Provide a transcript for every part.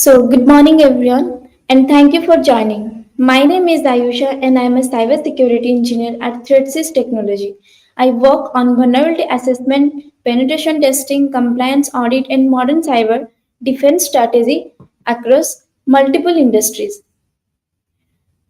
Good morning, everyone, and thank you for joining. My name is Ayusha, and I am a cybersecurity engineer at ThreatSys Technology. I work on vulnerability assessment, penetration testing, compliance audit, and modern cyber defense strategy across multiple industries.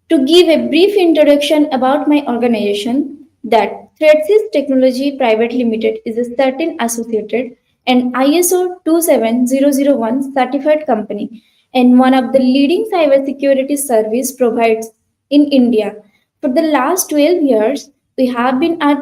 To give a brief introduction about my organization, that ThreatSys Technology Private Limited is a certain associated and ISO 27001 certified company and one of the leading cybersecurity service providers in India. For the last 12 years, we have been at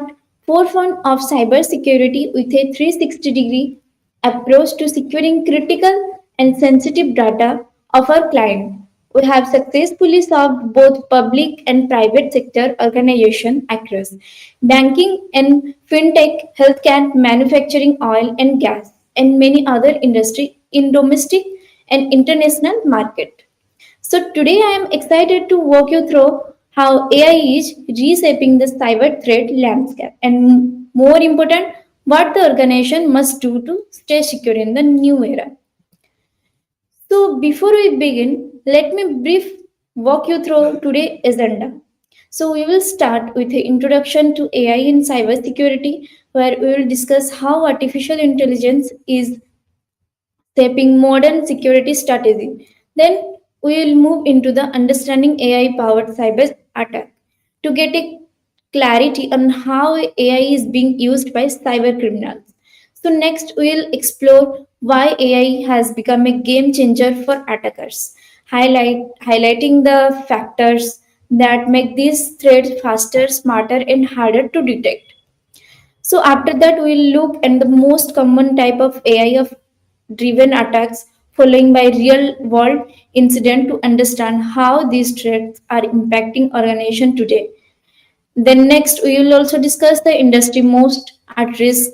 forefront of cybersecurity with a 360-degree approach to securing critical and sensitive data of our client. We have successfully served both public and private sector organizations across banking and fintech, healthcare, manufacturing, oil and gas, and many other industries in domestic and international market. So today I am excited to walk you through how AI is reshaping the cyber threat landscape and more important, what the organization must do to stay secure in the new era. So before we begin, let me brief walk you through today's agenda. So we will start with an introduction to AI in cybersecurity, where we will discuss how artificial intelligence is shaping modern security strategy. Then we will move into the understanding AI powered cyber attack to get a clarity on how AI is being used by cyber criminals. So next we'll explore why AI has become a game changer for attackers, highlighting the factors that make these threats faster, smarter, and harder to detect. So after that, we'll look at the most common type of AI of driven attacks, following by real world incident to understand how these threats are impacting organization today. Then next, we will also discuss the industry most at risk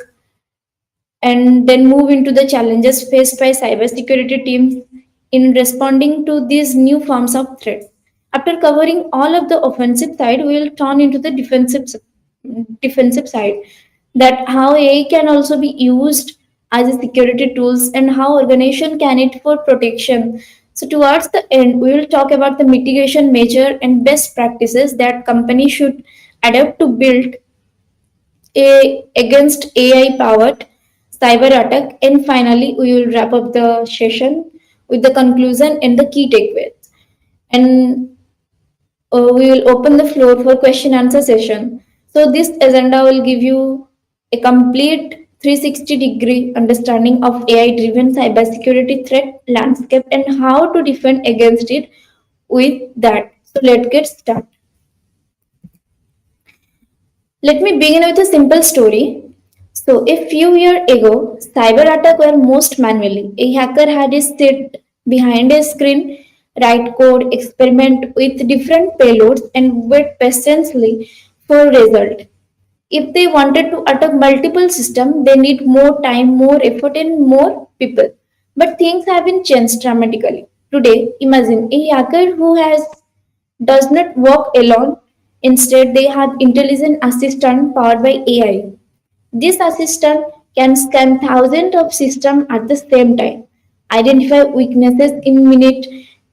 and then move into the challenges faced by cybersecurity teams in responding to these new forms of threats. After covering all of the offensive side, we will turn into the defensive side, that how AI can also be used as a security tools and how organization can it for protection. So towards the end, we will talk about the mitigation measure and best practices that companies should adapt to build against AI powered cyber attack. And finally, we will wrap up the session with the conclusion and the key takeaways. And we will open the floor for question answer session. So this agenda will give you a complete 360-degree understanding of AI driven cybersecurity threat landscape and how to defend against it with that. So let's get started. Let me begin with a simple story. So, a few years ago, cyber attacks were most manually. A hacker had to sit behind a screen, write code, experiment with different payloads, and wait patiently for result. If they wanted to attack multiple systems, they need more time, more effort, and more people. But things have been changed dramatically. Today, imagine a hacker who has does not work alone. Instead, they have intelligent assistant powered by AI. This assistant can scan thousands of systems at the same time, identify weaknesses in minutes,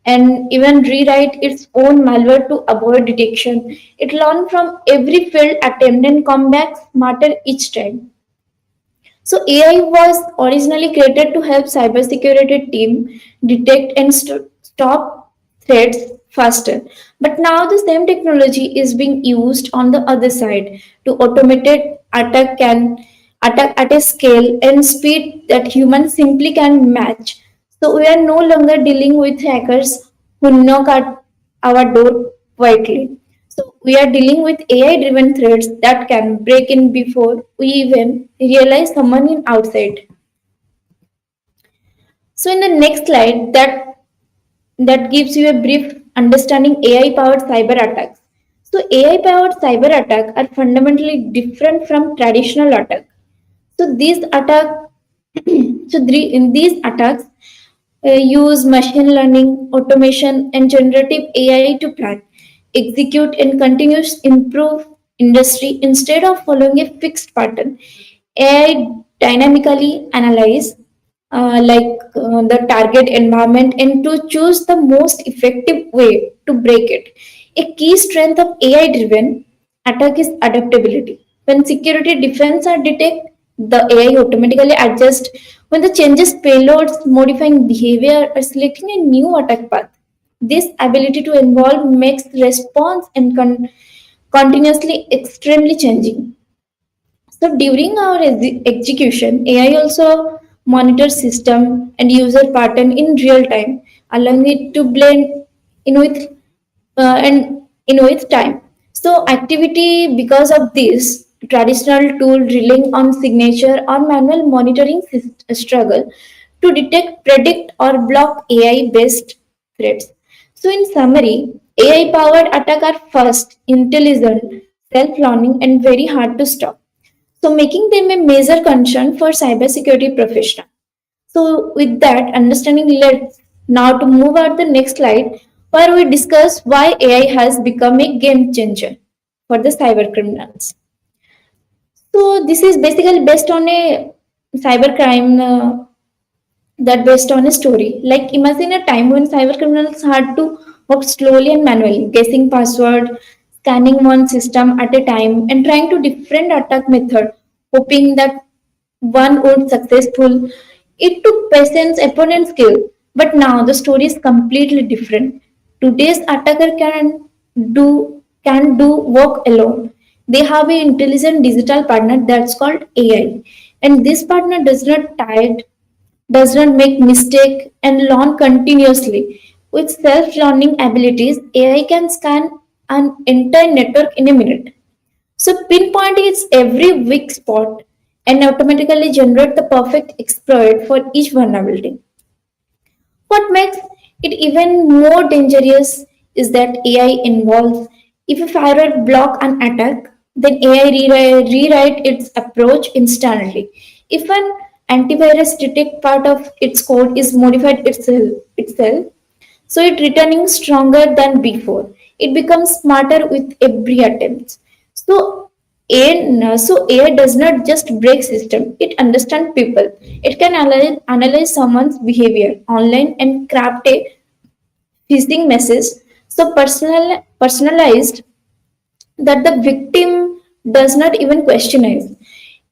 and even rewrite its own malware to avoid detection. It learns from every failed attempt and comes back smarter each time. So AI was originally created to help cybersecurity team detect and stop threats faster. But now the same technology is being used on the other side to automate attack at a scale and speed that humans simply can match. So we are no longer dealing with hackers who knock at our door quietly. So we are dealing with AI driven threats that can break in before we even realize someone is outside. So in the next slide, that gives you a brief understanding AI powered cyber attacks. So AI powered cyber attacks are fundamentally different from traditional attacks. So these attack in these attacks use machine learning, automation, and generative AI to plan, execute, and continuous improve industry instead of following a fixed pattern. AI dynamically analyze, the target environment and to choose the most effective way to break it. A key strength of AI driven attack is adaptability. When security defense are detected, the AI automatically adjusts when the changes payloads, modifying behavior, or selecting a new attack path. This ability to evolve makes response and continuously extremely changing. So during our execution, AI also monitors system and user pattern in real time, allowing it to blend in with and in with time. So activity because of this traditional tool relying on signature or manual monitoring struggle to detect, predict, or block AI based threats. So in summary, AI powered attack are fast, intelligent, self-learning, and very hard to stop, so making them a major concern for cybersecurity professionals. So with that understanding, let's now to move on to the next slide where we discuss why AI has become a game changer for the cyber criminals. So this is basically based on a cybercrime that based on a story. Like imagine a time when cyber criminals had to work slowly and manually, guessing password, scanning one system at a time, and trying to different attack method, hoping that one would successful. It took patience, effort, and skill. But now the story is completely different. Today's attacker can do work alone. They have an intelligent digital partner that's called AI, and this partner does not make mistake and learn continuously. With self-learning abilities, AI can scan an entire network in a minute. So pinpoint its every weak spot and automatically generate the perfect exploit for each vulnerability. What makes it even more dangerous is that AI involves if a firewall block an attack, then AI rewrite its approach instantly. If an antivirus detect part of its code is modified itself, so it returning stronger than before. It becomes smarter with every attempt. So AI does not just break system; it understands people. It can analyze someone's behavior online and craft a phishing message so personalized that the victim does not even question it.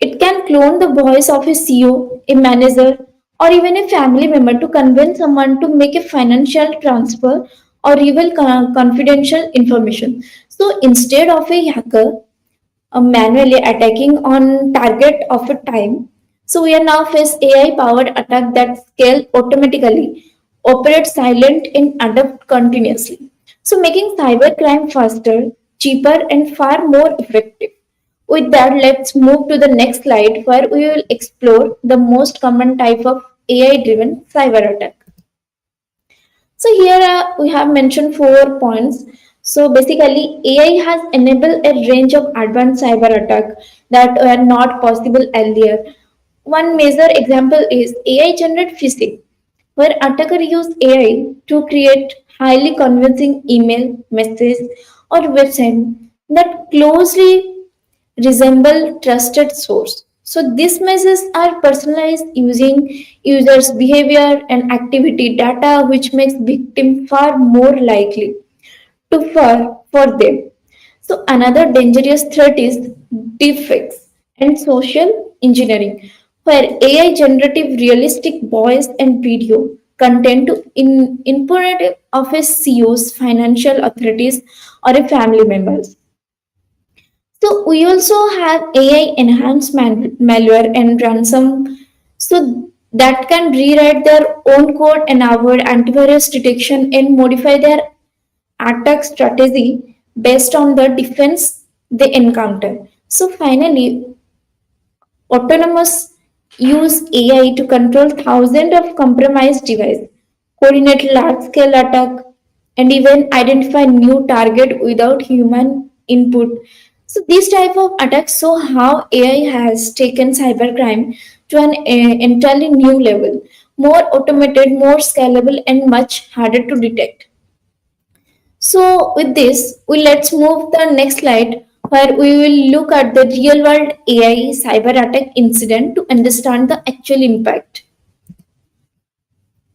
It can clone the voice of a CEO, a manager, or even a family member to convince someone to make a financial transfer or reveal confidential information. So instead of a hacker manually attacking on target of a time, so we are now face AI powered attack that scale automatically, operate silent and adapt continuously. So making cybercrime faster, cheaper and far more effective. With that, let's move to the next slide where we will explore the most common type of AI driven cyber attack. So here we have mentioned 4 points. So basically, AI has enabled a range of advanced cyber attack that were not possible earlier. One major example is AI generated phishing, where attacker use AI to create highly convincing email, message, or website that closely resemble trusted source. So these messages are personalized using users' behavior and activity data, which makes victim far more likely to fall for them. So another dangerous threat is deepfakes and social engineering, where AI generative realistic voice and video content to input of a CEO's financial authorities or a family members. So we also have AI enhanced malware and ransom, so that can rewrite their own code and avoid antivirus detection and modify their attack strategy based on the defense they encounter. So finally, autonomous use AI to control thousands of compromised devices, coordinate large-scale attack, and even identify new target without human input. So these type of attacks show how AI has taken cybercrime to an entirely new level, more automated, more scalable, and much harder to detect. So with this, we let's move the next slide where we will look at the real world AI cyber attack incident to understand the actual impact.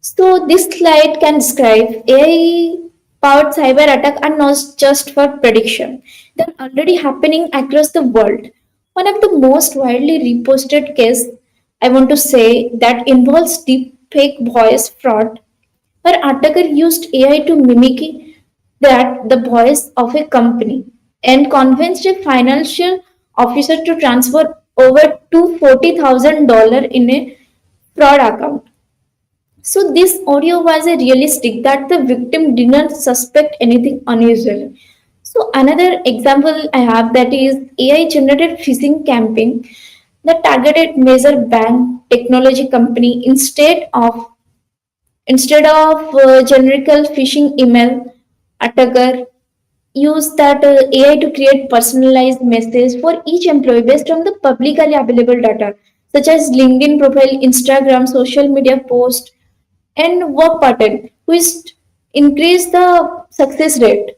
So this slide can describe AI-powered cyber attack are not just for prediction. They're already happening across the world. One of the most widely reposted case I want to say that involves deepfake voice fraud, where attacker used AI to mimic that the voice of a company and convinced a financial officer to transfer over $240,000 in a fraud account. So this audio was a realistic that the victim did not suspect anything unusual. So another example I have that is AI generated phishing campaign that targeted major bank technology company instead of generical phishing email. Attacker use that AI to create personalized message for each employee based on the publicly available data, such as LinkedIn profile, Instagram, social media post, and work pattern, which increase the success rate.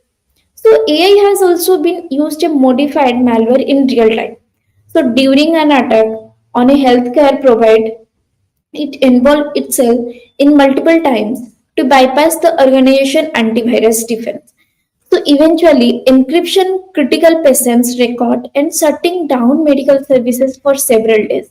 So AI has also been used to modified malware in real time. So during an attack on a healthcare provider, it involved itself in multiple times to bypass the organization antivirus defense. So eventually, encryption critical patients record and shutting down medical services for several days.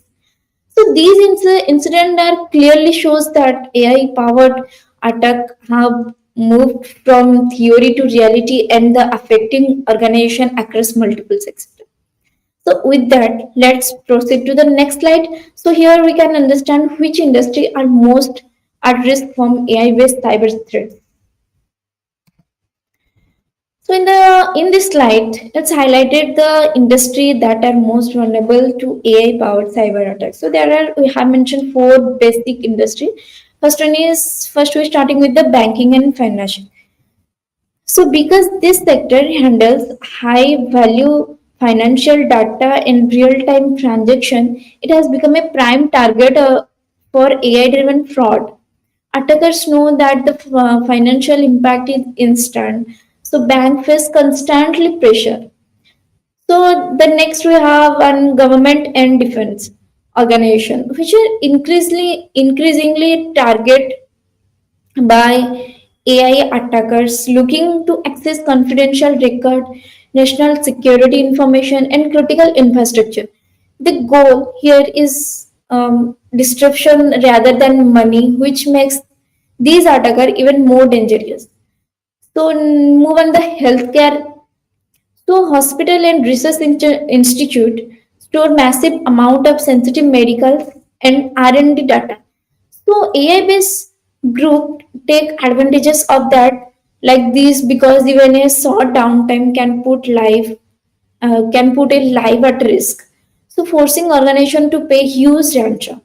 So these incidents are clearly shows that AI-powered attack have moved from theory to reality and the affecting organization across multiple sectors. So with that, let's proceed to the next slide. So here we can understand which industry are most at risk from AI-based cyber threats. So in this slide, it's highlighted the industry that are most vulnerable to AI-powered cyber attacks. So there are we have mentioned four basic industry. First we're starting with the banking and financial. So because this sector handles high value financial data in real time transaction, it has become a prime target for AI driven fraud. Attackers know that the financial impact is instant, so bank face constantly pressure. So the next we have one government and defense organization, which are increasingly target by AI attackers looking to access confidential record, national security information, and critical infrastructure. The goal here is disruption rather than money, which makes these attackers even more dangerous. So move on the healthcare. So hospital and research institute store massive amount of sensitive medical and R&D data. So AI-based group take advantages of that like this because even a short downtime can put a life at risk. So forcing organization to pay huge ransom.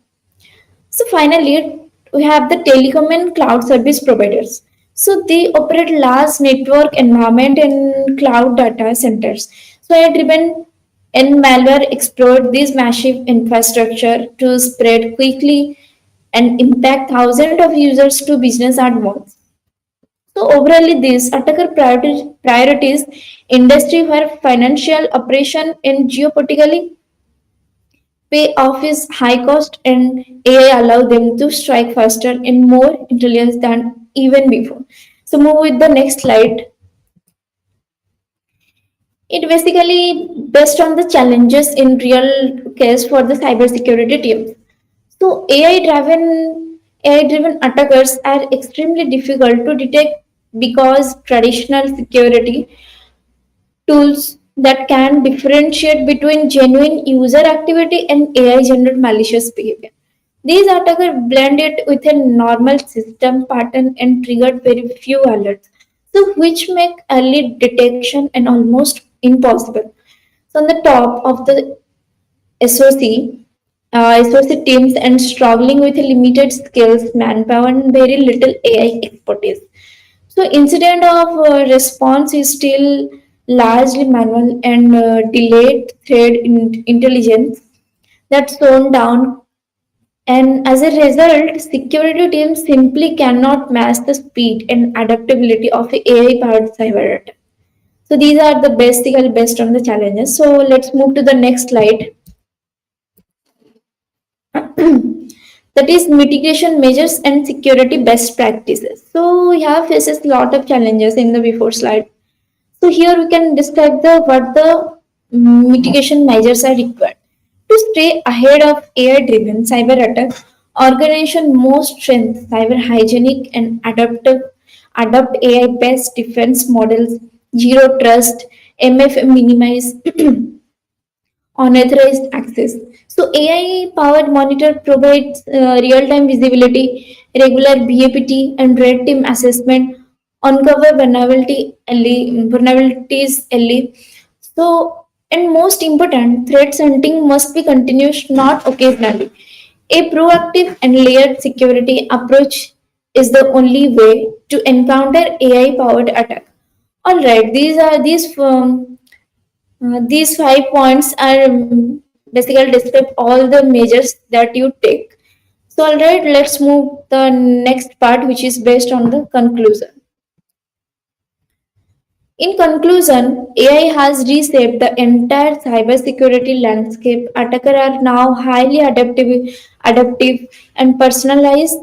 So finally, we have the telecom and cloud service providers. So they operate large network environment and cloud data centers. So AI driven and malware exploit this massive infrastructure to spread quickly and impact thousands of users to business at once. So overall, this attacker priorities industry where financial operation and geopolitically pay off is high cost and AI allow them to strike faster and more intelligent than even before. So move with the next slide. It basically based on the challenges in real case for the cybersecurity teams. So AI driven attackers are extremely difficult to detect because traditional security tools that can differentiate between genuine user activity and AI generated malicious behavior. These attackers blend it with a normal system pattern and triggered very few alerts, so which make early detection and almost impossible. So on the top of the SOC teams and struggling with limited skills, manpower, and very little AI expertise. So incident of response is still largely manual and delayed threat intelligence that's toned down. And as a result, security teams simply cannot match the speed and adaptability of a AI-powered cyber attack. So these are the basically based on the challenges. So let's move to the next slide. that is mitigation measures and security best practices. So we have faces a lot of challenges in the before slide. So here we can describe the what the mitigation measures are required to stay ahead of AI-driven cyber attacks. Organization must strengthen cyber hygienic and adopt AI-based defense models, zero trust, MF minimize unauthorized access. So AI powered monitor provides real-time visibility, regular BAPT and red team assessment, uncover vulnerabilities early. So, and most important, threat hunting must be continuous, not occasionally. A proactive and layered security approach is the only way to encounter AI powered attack. All right, these 5 points are basically describe all the measures that you take. So, all right, let's move the next part, which is based on the conclusion. In conclusion, AI has reshaped the entire cybersecurity landscape. Attackers are now highly adaptive and personalized,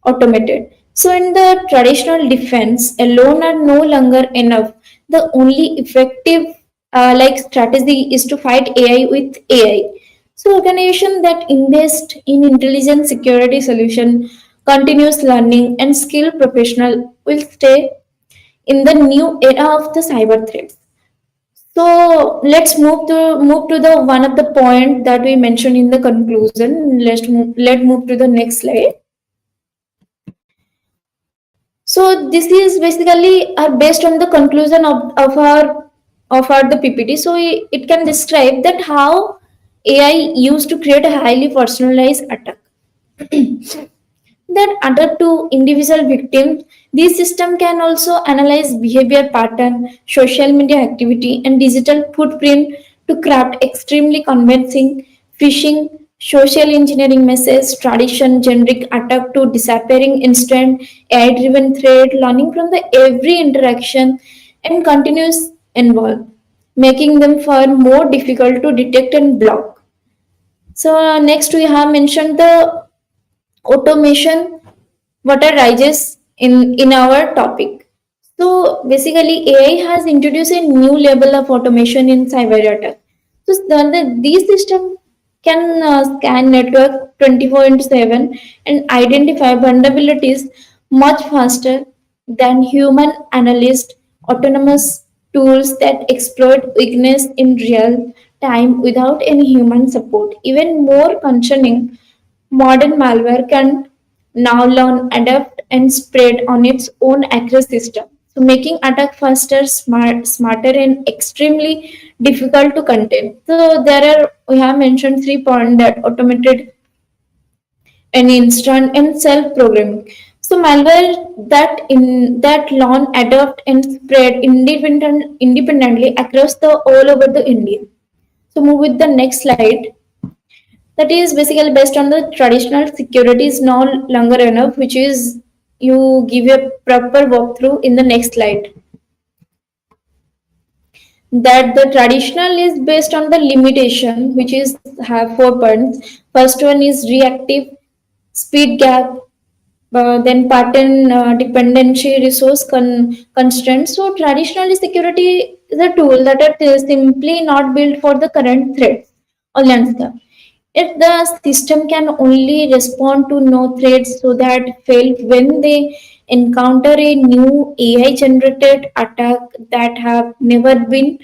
automated. So, in the traditional defense, alone are no longer enough. The only effective strategy is to fight AI with AI. So, organization that invest in intelligent security solution, continuous learning, and skilled professional will stay in the new era of the cyber threats. So let's move to the one of the point that we mentioned in the conclusion. Let move to the next slide. So this is basically based on the conclusion of our the PPT. So it can describe that how AI used to create a highly personalized attack that adapt to individual victims. This system can also analyze behavior pattern, social media activity, and digital footprint to craft extremely convincing phishing, social engineering message, tradition, generic attack to disappearing instant, AI-driven threat, learning from the every interaction and continuous involved, making them far more difficult to detect and block. So next we have mentioned the automation what arises in our topic. So basically AI has introduced a new level of automation in cyber attack. So these systems can scan network 24 into 7 and identify vulnerabilities much faster than human analysts. Autonomous tools that exploit weakness in real time without any human support. Even more concerning, modern malware can now learn, adapt, and spread on its own across system. So making attack faster, smarter, and extremely difficult to contain. So there are we have mentioned 3 points that automated and instant and self-programming. So malware that learn, adapt, and spread independently across the all over the India. So move with the next slide. That is basically based on the traditional security is no longer enough, which is you give a proper walkthrough in the next slide. That the traditional is based on the limitation, which is have 4 points. First one is reactive, speed gap, then pattern dependency, resource constraints. So traditionally security is a tool that are simply not built for the current threats or landscape. If the system can only respond to no threats so that fail when they encounter a new AI generated attack that have never been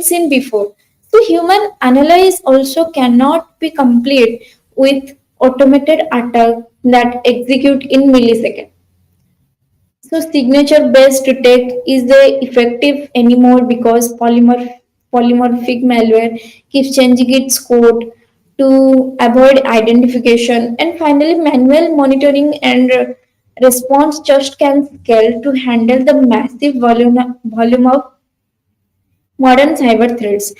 seen before. So human analysis also cannot be complete with automated attack that execute in milliseconds. So signature-based tech is effective anymore because polymorphic malware keeps changing its code to avoid identification. And finally, manual monitoring and response just can scale to handle the massive volume of modern cyber threats.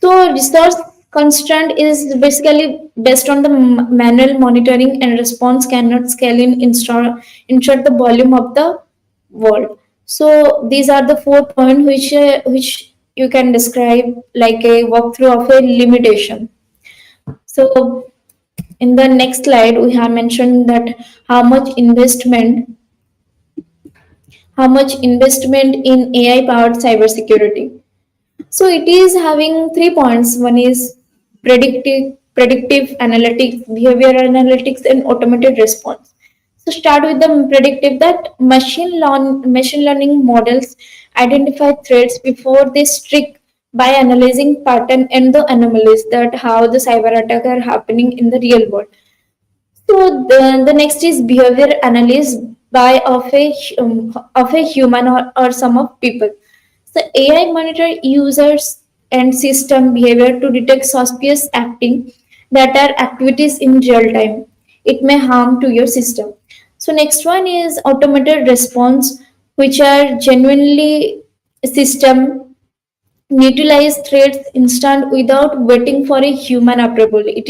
So resource constraint is basically based on the manual monitoring and response cannot scale ensure the volume of the world. So these are the 4 points which you can describe like a walkthrough of a limitation. So In the next slide, we have mentioned that how much investment how much investment in AI powered cybersecurity. So it is having 3 points. One is predictive analytics, behavior analytics, and automated response. So start with the predictive, that machine learning models identify threats before they strike by analyzing pattern and the anomalies that how the cyber attack are happening in the real world. So the next is behavior analysis by of a human or some of people. So AI monitor users and system behavior to detect suspicious acting that are activities in real time. It may harm to your system. So next one is automated response, which are genuinely system utilize threads instant without waiting for a human approval. It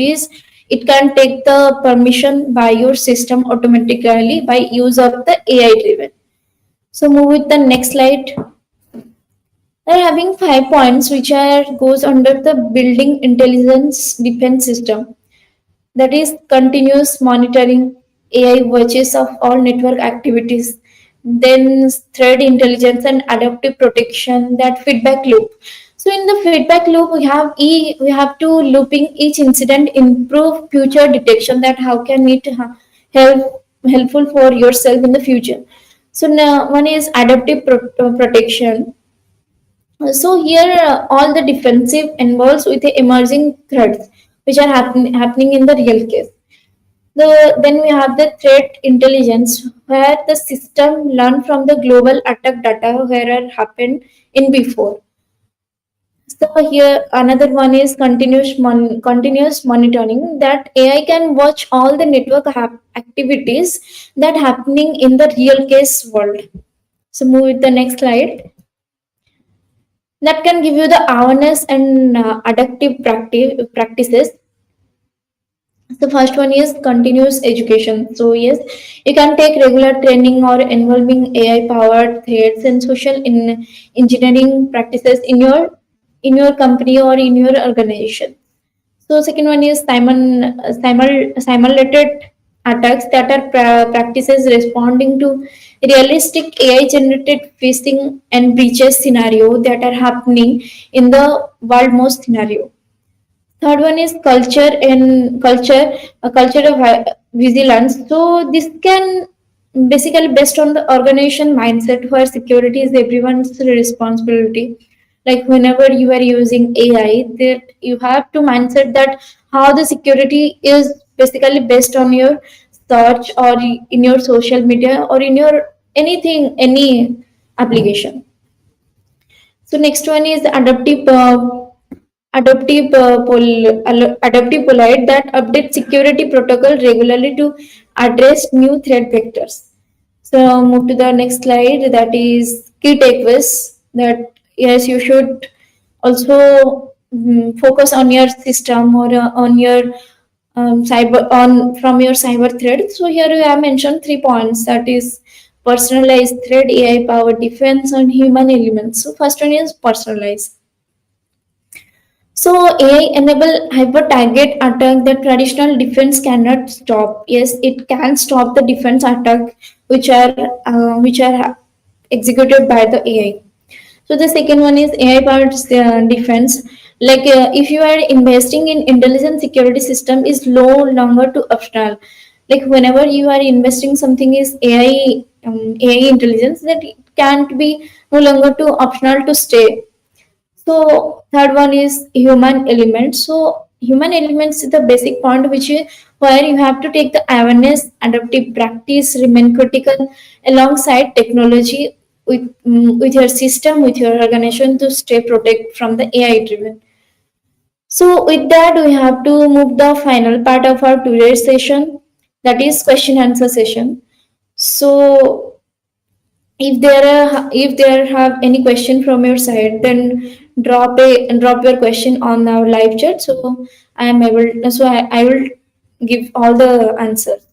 can take the permission by your system automatically by use of the AI driven. So move with the next slide. They're having 5 points which are goes under the building intelligence defense system, that is continuous monitoring, AI watches of all network activities, then threat intelligence and adaptive protection, that feedback loop. So in the feedback loop, we have to looping each incident, improve future detection, that how can it helpful for yourself in the future. So now one is adaptive protection. So here, all the defensive involves with the emerging threats which are happening in the real case. Then we have the threat intelligence, where the system learn from the global attack data where it happened in before. So here another one is continuous monitoring, that AI can watch all the network activities that happening in the real case world. So move with the next slide. That can give you the awareness and adaptive practices. The first one is continuous education. So yes, you can take regular training or involving AI powered threads and social engineering practices in your company or in your organization. So second one is simulated attacks, that are practices responding to realistic AI generated phishing and breaches scenario that are happening in the world most scenario. Third one is a culture of vigilance. So this can basically based on the organization mindset where security is everyone's responsibility. Like whenever you are using AI, that you have to mindset that how the security is basically based on your search or in your social media or in your any application. So next one is adaptive polite, that update security protocol regularly to address new threat vectors. So move to the next slide. That is key takeaways. That yes, you should also focus on your system or on your cyber on from your cyber threat. So here we have mentioned 3 points. That is personalized threat, AI powered defense, and human elements. So first one is personalized. So AI enable hyper target attack that traditional defense cannot stop. Yes, it can stop the defense attack which are executed by the AI. So the second one is AI powered defense. Like if you are investing in intelligent security system is no longer to optional. Like whenever you are investing something is AI intelligence, that it can't be no longer to optional to stay. So third one is human element. So human elements is the basic point where you have to take the awareness, adaptive practice, remain critical alongside technology with your system, with your organization to stay protect from the AI driven. So with that, we have to move the final part of our today's session, that is question answer session. So if there have any question from your side, then drop your question on our live chat, so I will give all the answers.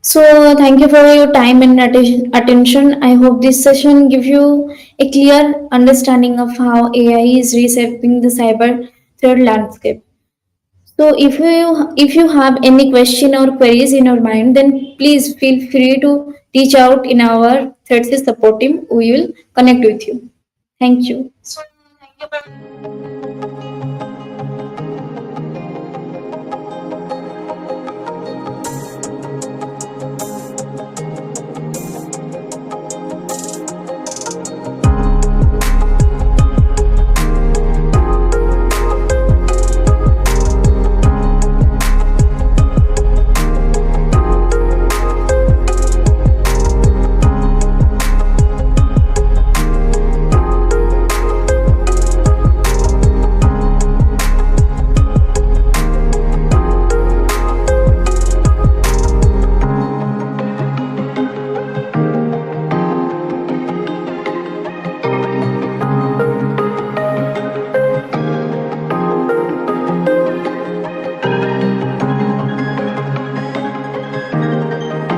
So, thank you for your time and attention. I hope this session gives you a clear understanding of how AI is reshaping the cyber threat landscape. So, if you have any question or queries in your mind, then please feel free to reach out in our threat support team. We will connect with you. Thank you.